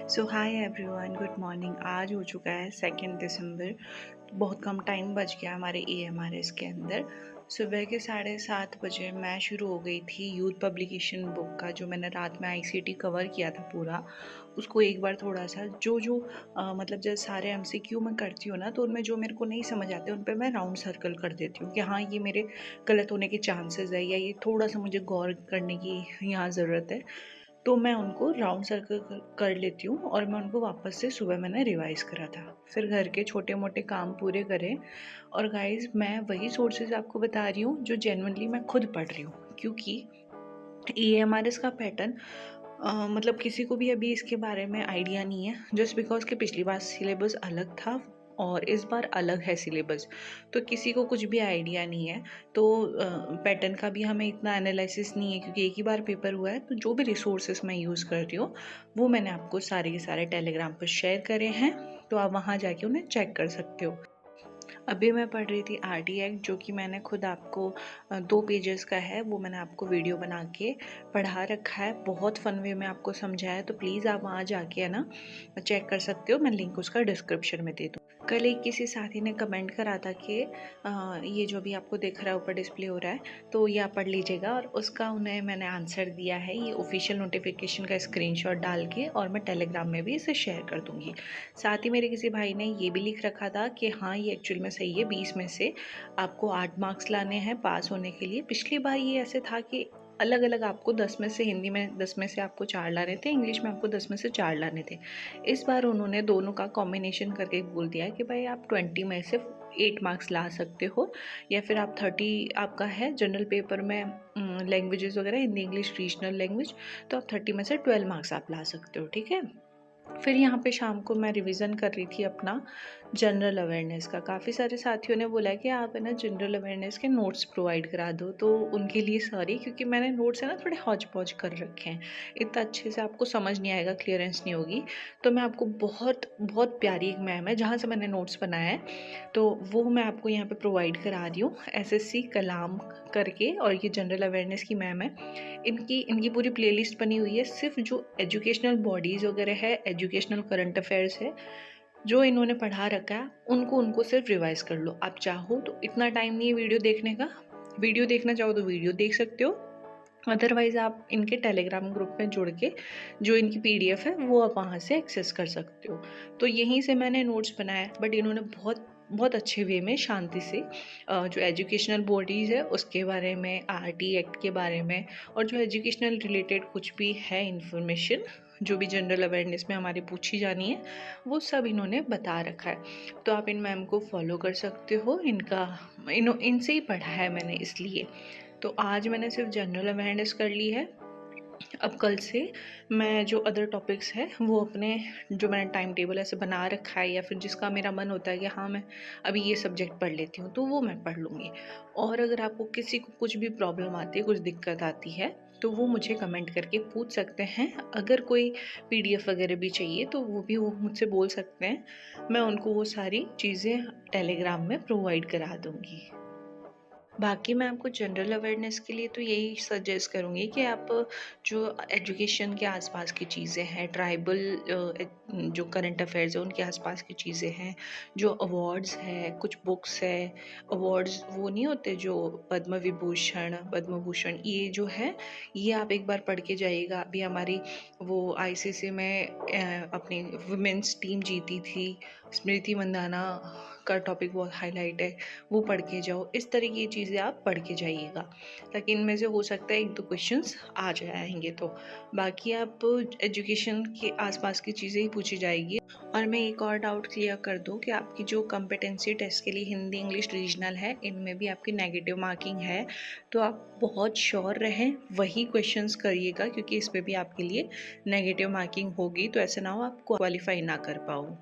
सो hi everyone, good morning. आज हो चुका है 2 दिसंबर। बहुत कम टाइम बच गया हमारे AMRS के अंदर। सुबह के 7:30 बजे मैं शुरू हो गई थी यूथ पब्लिकेशन बुक का, जो मैंने रात में ICT कवर किया था पूरा। उसको एक बार थोड़ा सा जो जो मतलब जब सारे MCQ मैं करती हूँ ना, तो उनमें जो मेरे को नहीं समझ आते उन पर मैं राउंड सर्कल कर देती हूँ कि हाँ, ये मेरे गलत होने के चांसेस है या ये थोड़ा सा मुझे गौर करने की यहाँ ज़रूरत है। तो मैं उनको राउंड सर्कल कर लेती हूँ और मैं उनको वापस से सुबह मैंने रिवाइज़ करा था। फिर घर के छोटे-मोटे काम पूरे करे। और गाइज़, मैं वही सोर्सेज़ आपको बता रही हूँ जो जेन्युइनली मैं खुद पढ़ रही हूँ, क्योंकि AMRS का पैटर्न मतलब किसी को भी अभी इसके बारे में आइडिया नहीं है, जस्ट बिकॉज़ कि पिछली बार सिलेबस अलग था और इस बार अलग है सिलेबस। तो किसी को कुछ भी आइडिया नहीं है। तो पैटर्न का भी हमें इतना एनालिसिस नहीं है, क्योंकि एक ही बार पेपर हुआ है। तो जो भी रिसोर्सेज मैं यूज़ कर रही हूँ वो मैंने आपको सारे के सारे टेलीग्राम पर शेयर करे हैं, तो आप वहाँ जाके उन्हें चेक कर सकते हो। अभी मैं पढ़ रही थी RT एक्ट, जो कि मैंने खुद आपको 2 पेजेस का है, वो मैंने आपको वीडियो बना के पढ़ा रखा है। बहुत फन वे में आपको समझाया, तो प्लीज़ आप वहाँ जाके है ना चेक कर सकते हो। मैं लिंक उसका डिस्क्रिप्शन में दे दूँ। कल एक किसी साथी ने कमेंट करा था कि ये जो भी आपको दिख रहा है ऊपर डिस्प्ले हो रहा है, तो ये आप पढ़ लीजिएगा, और उसका उन्हें मैंने आंसर दिया है ये ऑफिशियल नोटिफिकेशन का स्क्रीनशॉट डाल के, और मैं टेलीग्राम में भी इसे शेयर कर दूँगी। साथ ही मेरे किसी भाई ने ये भी लिख रखा था कि हाँ, ये एक्चुअल में सही है, 20 में से आपको 8 मार्क्स लाने हैं पास होने के लिए। पिछली बार ये ऐसे था कि अलग अलग आपको 10 में से, हिंदी में 10 में से आपको 4 लाने थे, इंग्लिश में आपको 10 में से 4 लाने थे। इस बार उन्होंने दोनों का कॉम्बिनेशन करके बोल दिया है कि भाई आप 20 में से 8 मार्क्स ला सकते हो, या फिर आप 30 आपका है जनरल पेपर में लैंग्वेजेस वगैरह, हिंदी इंग्लिश रीजनल लैंग्वेज, तो आप 30 में से 12 मार्क्स आप ला सकते हो। ठीक है। फिर यहाँ पे शाम को मैं रिवीजन कर रही थी अपना जनरल अवेयरनेस का। काफ़ी सारे साथियों ने बोला कि आप है ना जनरल अवेयरनेस के नोट्स प्रोवाइड करा दो, तो उनके लिए सॉरी, क्योंकि मैंने नोट्स है ना थोड़े हौच पौच कर रखे हैं। इतना अच्छे से आपको समझ नहीं आएगा, क्लियरेंस नहीं होगी। तो मैं आपको बहुत बहुत प्यारी एक मैम है जहाँ से मैंने नोट्स बनाया है, तो वो मैं आपको यहाँ पे प्रोवाइड करा रही हूँ, SSC कलाम करके, और ये जनरल अवेयरनेस की मैम है। इनकी इनकी पूरी प्लेलिस्ट बनी हुई है। सिर्फ जो एजुकेशनल बॉडीज़ वगैरह है, एजुकेशनल करंट अफेयर्स है, जो इन्होंने पढ़ा रखा है, उनको उनको सिर्फ रिवाइज कर लो। आप चाहो तो, इतना टाइम नहीं है वीडियो देखने का, वीडियो देखना चाहो तो वीडियो देख सकते हो, अदरवाइज़ आप इनके टेलीग्राम ग्रुप में जुड़ के जो इनकी PDF है वो आप वहाँ से एक्सेस कर सकते हो। तो यहीं से मैंने नोट्स बनाया, बट इन्होंने बहुत बहुत अच्छे वे में शांति से जो एजुकेशनल बॉडीज़ है उसके बारे में, RT एक्ट के बारे में, और जो एजुकेशनल रिलेटेड कुछ भी है इन्फॉर्मेशन, जो भी जनरल अवेयरनेस में हमारी पूछी जानी है, वो सब इन्होंने बता रखा है। तो आप इन मैम को फॉलो कर सकते हो। इनसे ही पढ़ा है मैंने, इसलिए। तो आज मैंने सिर्फ जनरल अवेयरनेस कर ली है। अब कल से मैं जो अदर टॉपिक्स है वो अपने, जो मैंने टाइम टेबल ऐसे बना रखा है, या फिर जिसका मेरा मन होता है कि हाँ मैं अभी ये सब्जेक्ट पढ़ लेती हूँ, तो वो मैं पढ़ लूँगी। और अगर आपको किसी को कुछ भी प्रॉब्लम आती है, कुछ दिक्कत आती है, तो वो मुझे कमेंट करके पूछ सकते हैं। अगर कोई PDF वगैरह भी चाहिए तो वो भी वो मुझसे बोल सकते हैं। मैं उनको वो सारी चीज़ें टेलीग्राम में प्रोवाइड करा दूँगी। बाकी मैं आपको जनरल अवेयरनेस के लिए तो यही सजेस्ट करूँगी कि आप जो एजुकेशन के आसपास की चीज़ें हैं, ट्राइबल जो करंट अफेयर्स है उनके आसपास की चीज़ें हैं, जो अवार्ड्स हैं, कुछ बुक्स है, अवार्ड्स वो नहीं होते जो पद्म विभूषण, पद्म भूषण, ये जो है, ये आप एक बार पढ़ के जाइएगा। अभी हमारी वो ICC में अपनी वुमेन्स टीम जीती थी, स्मृति मंदाना का टॉपिक बहुत हाईलाइट है, वो पढ़ के जाओ। इस तरह की चीज़ें आप पढ़ के जाइएगा, ताकि इनमें से हो सकता है 1-2 क्वेश्चंस आ जाएंगे। तो बाकी आप एजुकेशन के आसपास की चीज़ें ही पूछी जाएगी। और मैं एक और डाउट क्लियर कर दूं कि आपकी जो कॉम्पिटेंसी टेस्ट के लिए हिंदी इंग्लिश रीजनल है, इनमें भी आपकी नेगेटिव मार्किंग है। तो आप बहुत श्योर रहें, वही क्वेश्चंस करिएगा, क्योंकि इसमें भी आपके लिए नेगेटिव मार्किंग होगी। तो ऐसा ना हो आप क्वालिफाई ना कर पाओ।